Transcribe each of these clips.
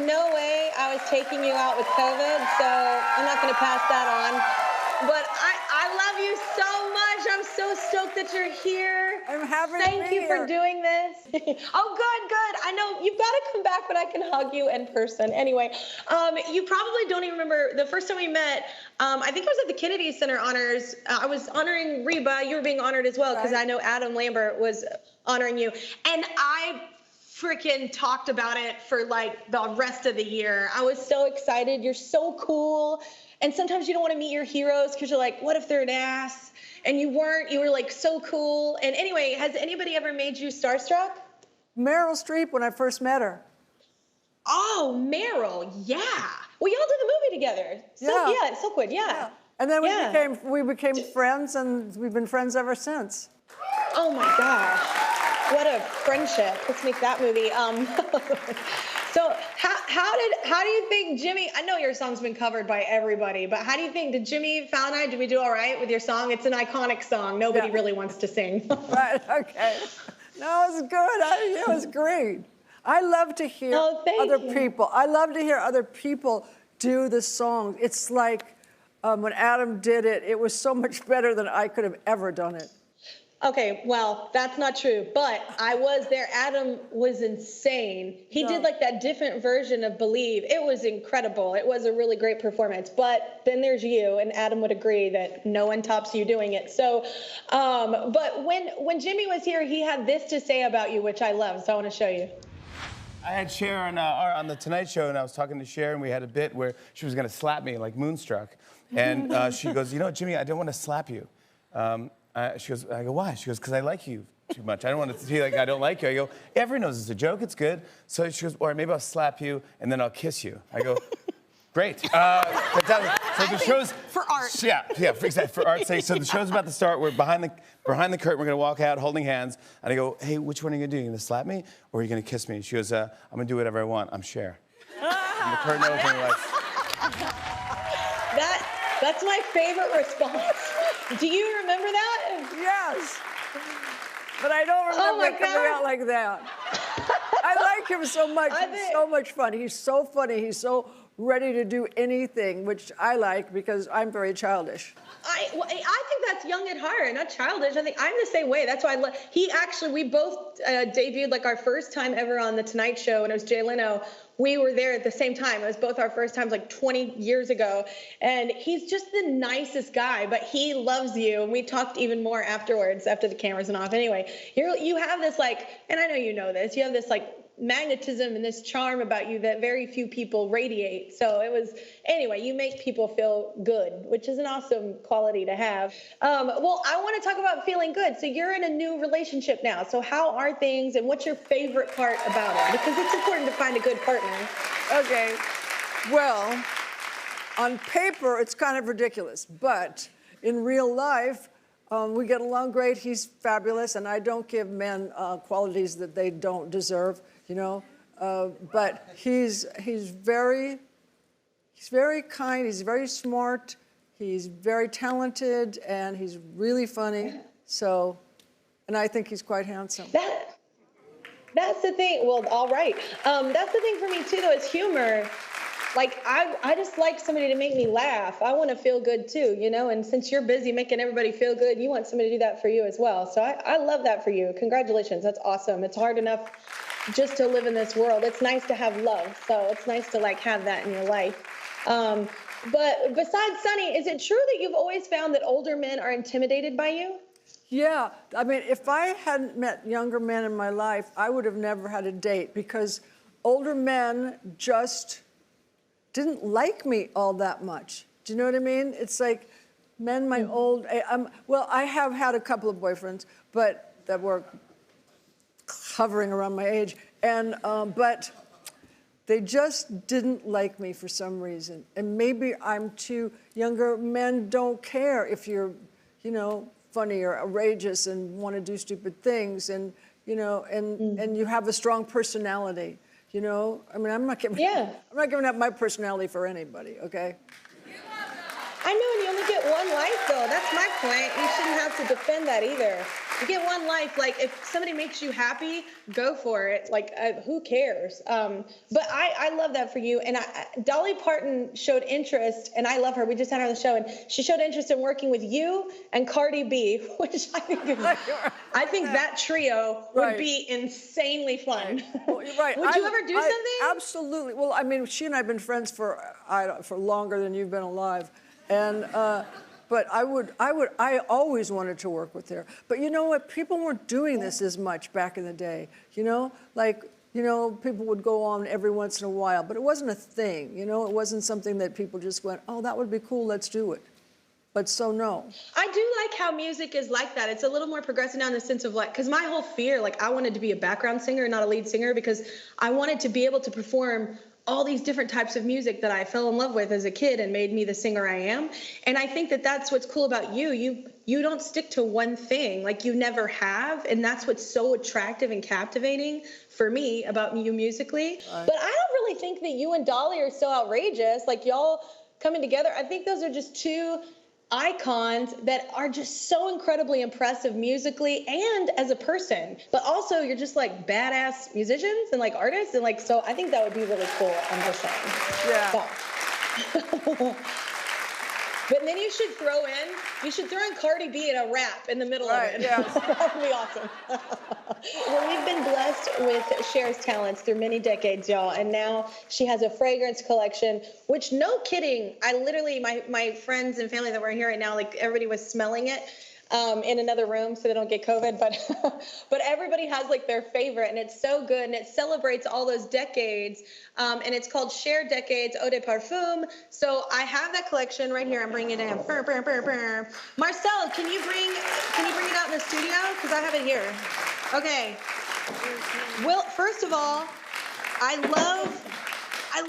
no way I was taking you out with COVID, so I'm not going to pass that on. But I love you so much. I'm so stoked that you're here. I'm happy to be Thank you here. for doing this. Oh, good. I know you've got to come back, but I can hug you in person. Anyway, you probably don't even remember the first time we met. I think it was at the Kennedy Center honors. I was honoring Reba. You were being honored as well because I know Adam Lambert was honoring you. And I freaking talked about it for like the rest of the year. I was so excited. You're so cool. And sometimes you don't want to meet your heroes because you're like, what if they're an ass? And you weren't. You were like so cool. And anyway, has anybody ever made you starstruck? Meryl Streep when I first met her. Oh, Meryl, yeah. Well, y'all did the movie together. Silkwood, yeah. And then we became friends, and we've been friends ever since. Oh my gosh, what a friendship. Let's make that movie. So how do you think Jimmy, I know your song's been covered by everybody, but how do you think, did we do all right with your song? It's an iconic song. Nobody really wants to sing. Right, okay. No, it was good. It was great. I love to hear other people. I love to hear other people do the song. It's like when Adam did it, it was so much better than I could have ever done it. Okay, well, that's not true, but I was there. Adam was insane. He did like that different version of Believe. It was incredible. It was a really great performance, but then there's you, and Adam would agree that no one tops you doing it. So, but when Jimmy was here, he had this to say about you, which I love, so I want to show you. I had Cher on the Tonight Show, and I was talking to Cher, and we had a bit where she was going to slap me like Moonstruck. And she goes, you know, Jimmy, I don't want to slap you. She goes, I go, why? She goes, because I like you too much. I don't want it to feel like I don't like you. I go, everyone knows it's a joke. It's good. So she goes, or maybe I'll slap you, and then I'll kiss you. I go, great. So the show's for art. Yeah, for art's sake. So the show's about to start. We're behind the curtain. We're gonna walk out holding hands, and I go, hey, which one are you gonna do? You gonna slap me, or are you gonna kiss me? She goes, I'm gonna do whatever I want. I'm Cher. And the curtain opens, and we're like, that's my favorite response. Do you remember that? Yes. But I don't remember it coming out like that. I like him so much. He's so much fun. He's so funny. He's so ready to do anything, which I like because I'm very childish. I think that's young at heart, not childish. I think I'm the same way. That's why we both debuted like our first time ever on The Tonight Show, and it was Jay Leno. We were there at the same time. It was both our first times like 20 years ago. And he's just the nicest guy, but he loves you. And we talked even more afterwards, after the cameras went off. Anyway, you have this like, and I know you know this, you have this like magnetism and this charm about you that very few people radiate. So anyway, you make people feel good, which is an awesome quality to have. Well, I want to talk about feeling good. So you're in a new relationship now. So how are things, and what's your favorite part about it? Because it's important to find a good partner. Okay, well, on paper, it's kind of ridiculous, but in real life, we get along great. He's fabulous, and I don't give men qualities that they don't deserve, you know. But he's very kind. He's very smart. He's very talented, and he's really funny. So, and I think he's quite handsome. That's the thing. Well, all right. That's the thing for me too, though, is humor. Like, I just like somebody to make me laugh. I want to feel good too, you know? And since you're busy making everybody feel good, you want somebody to do that for you as well. So I love that for you. Congratulations. That's awesome. It's hard enough just to live in this world. It's nice to have love. So it's nice to like have that in your life. But besides Sonny, is it true that you've always found that older men are intimidated by you? Yeah. I mean, if I hadn't met younger men in my life, I would have never had a date, because older men just didn't like me all that much. Do you know what I mean? It's like men my old, well, I have had a couple of boyfriends, but that were hovering around my age, and but they just didn't like me for some reason. And maybe I'm too, younger men don't care if you're, you know, funny or outrageous and want to do stupid things, and, you know, and you have a strong personality. You know, I mean, I'm not giving up my personality for anybody, okay? I know, and you only get one life, though. That's my point. You shouldn't have to defend that either. You get one life. Like, if somebody makes you happy, go for it. Like, who cares? But I love that for you. And Dolly Parton showed interest, and I love her. We just had her on the show, and she showed interest in working with you and Cardi B, which I think that trio would be insanely fun. Well, you're right. Would you ever do something? Absolutely. Well, I mean, she and I have been friends for longer than you've been alive, and but I always wanted to work with her. But you know what? People weren't doing this as much back in the day. You know, like, you know, people would go on every once in a while, but it wasn't a thing. You know, it wasn't something that people just went, oh, that would be cool, let's do it. But so no. I do like how music is like that. It's a little more progressive now in the sense of like, because my whole fear, like I wanted to be a background singer, not a lead singer, because I wanted to be able to perform all these different types of music that I fell in love with as a kid and made me the singer I am. And I think that that's what's cool about you. You don't stick to one thing, like you never have. And that's what's so attractive and captivating for me about you musically. But I don't really think that you and Dolly are so outrageous. Like y'all coming together, I think those are just two icons that are just so incredibly impressive musically and as a person, but also you're just like badass musicians and like artists, and like, so I think that would be really cool on the show. Yeah. So. But then you should throw in Cardi B in a rap in the middle of it. Yeah. That would be awesome. Well, we've been blessed with Cher's talents through many decades, y'all. And now she has a fragrance collection, which, no kidding, I literally, my friends and family that were here right now, like everybody was smelling it in another room so they don't get COVID. But everybody has like their favorite, and it's so good. And it celebrates all those decades. And it's called Cher Decades Eau de Parfum. So I have that collection right here. I'm bringing it in. Marcel, can you bring it out in the studio? Because I have it here. Okay. Well, first of all, I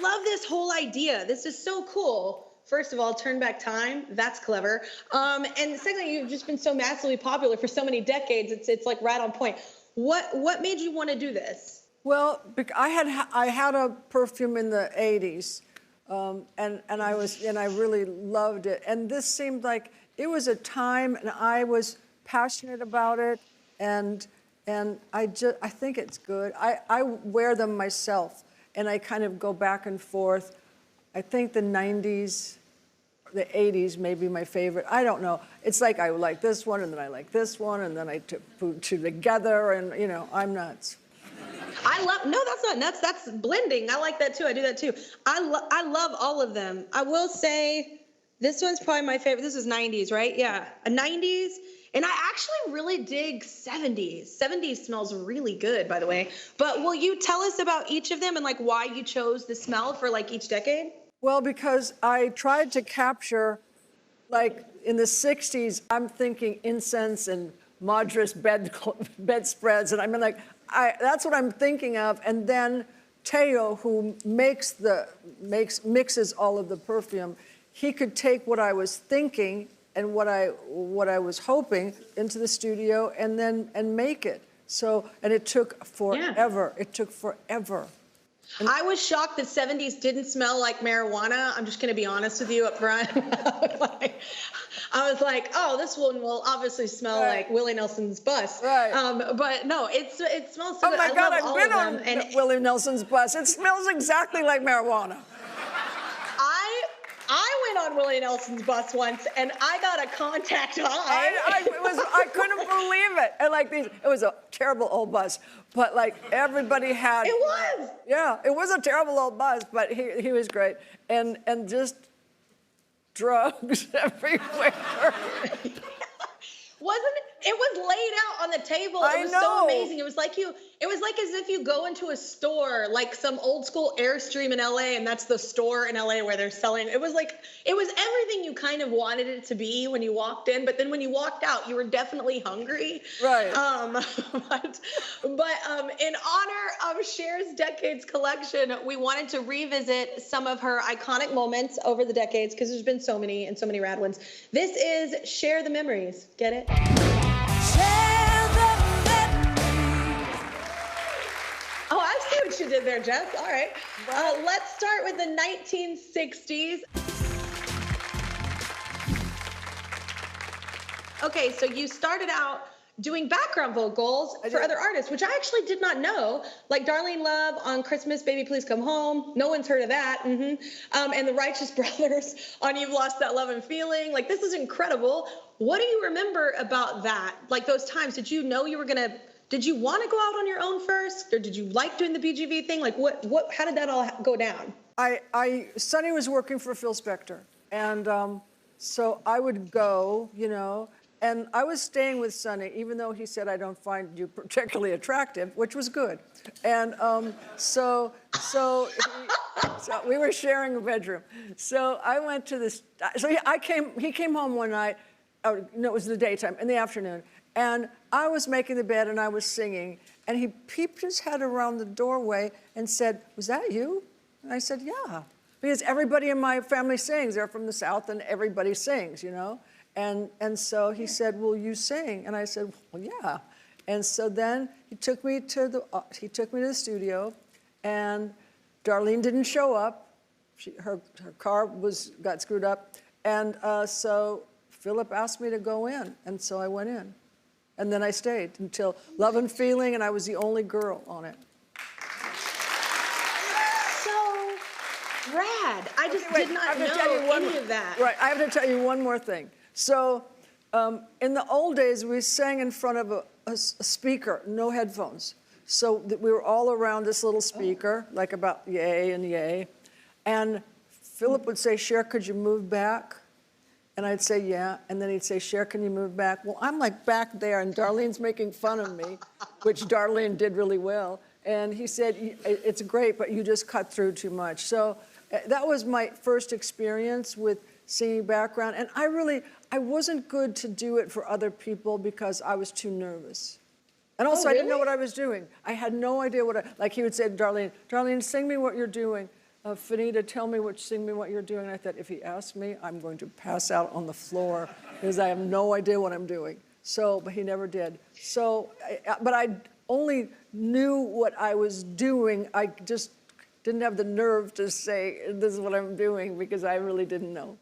love this whole idea. This is so cool. First of all, turn back time. That's clever. And secondly, you've just been so massively popular for so many decades. It's like right on point. What made you want to do this? Well, I had a perfume in the 80s, and I really loved it. And this seemed like it was a time, and I was passionate about it, and I think it's good. I wear them myself, and I kind of go back and forth. I think the 90s, the 80s may be my favorite. I don't know. It's like I like this one, and then I like this one, and then I put two together, and you know, I'm nuts. No, that's not nuts. That's blending. I like that too. I do that too. I love all of them. I will say this one's probably my favorite. This is 90s, right? Yeah, a 90s. And I actually really dig 70s. 70s smells really good, by the way. But will you tell us about each of them and like why you chose the smell for like each decade? Well, because I tried to capture, like in the 60s, I'm thinking incense and Madras bedspreads, and I mean, like, that's what I'm thinking of. And then Teo, who mixes all of the perfume, he could take what I was thinking and what I was hoping into the studio and make it. So, and it took forever. Yeah. It took forever. I was shocked that 70s didn't smell like marijuana. I'm just going to be honest with you up front. I was like, oh, this one will obviously smell like Willie Nelson's bus. Right. But no, it smells so good. Oh my God, I've been on Willie Nelson's bus. It smells exactly like marijuana. I went on Willie Nelson's bus once, and I got a contact high. I couldn't believe it. And like it was a terrible old bus, but like everybody had. It was. Yeah, it was a terrible old bus, but he was great, and just drugs everywhere. It was laid out on the table. It was so amazing. It was like as if you go into a store, like some old school Airstream in LA, and that's the store in LA where they're selling. It was everything you kind of wanted it to be when you walked in, but then when you walked out, you were definitely hungry. Right. But in honor of Cher's Decades collection, we wanted to revisit some of her iconic moments over the decades, because there's been so many and so many rad ones. This is Share the Memories. Get it? Oh, I see what you did there, Jess. All right. Let's start with the 1960s. Okay, so you started out doing background vocals for did. other artists, which I actually did not know. Like Darlene Love on Christmas, Baby Please Come Home. No one's heard of that. And the Righteous Brothers on You've Lost That Love and Feeling. Like, this is incredible. What do you remember about that? Like, those times, did you know you were gonna, did you want to go out on your own first? Or did you like doing the BGV thing? Like, how did that all go down? Sonny was working for Phil Spector, and so I would go, you know, and I was staying with Sonny, even though he said, I don't find you particularly attractive, which was good. And so we were sharing a bedroom. So I went to this, so he came home one night, oh, no, it was the daytime, in the afternoon, and I was making the bed and I was singing, and he peeped his head around the doorway and said, was that you? And I said, yeah, because everybody in my family sings. They're from the South and everybody sings, you know? And so he said, will you sing? And I said, well, yeah. And so then he took me to the studio, and Darlene didn't show up. Her car got screwed up. And so Philip asked me to go in, and so I went in. And then I stayed until Love and Feeling, and I was the only girl on it. So rad. I just did not know any of that. Right, I have to tell you one more thing. So in the old days, we sang in front of a speaker, no headphones. So that we were all around this little speaker, like about yay and yay. And Philip would say, Cher, could you move back? And I'd say, yeah. And then he'd say, Cher, can you move back? Well, I'm like back there, and Darlene's making fun of me, which Darlene did really well. And he said, it's great, but you just cut through too much. So that was my first experience with singing background. And I wasn't good to do it for other people because I was too nervous. And also, I didn't know what I was doing. I had no idea like he would say to Darlene, sing me what you're doing. Fanita, sing me what you're doing. And I thought, if he asks me, I'm going to pass out on the floor because I have no idea what I'm doing. So, but he never did. So, but I only knew what I was doing. I just didn't have the nerve to say, this is what I'm doing, because I really didn't know.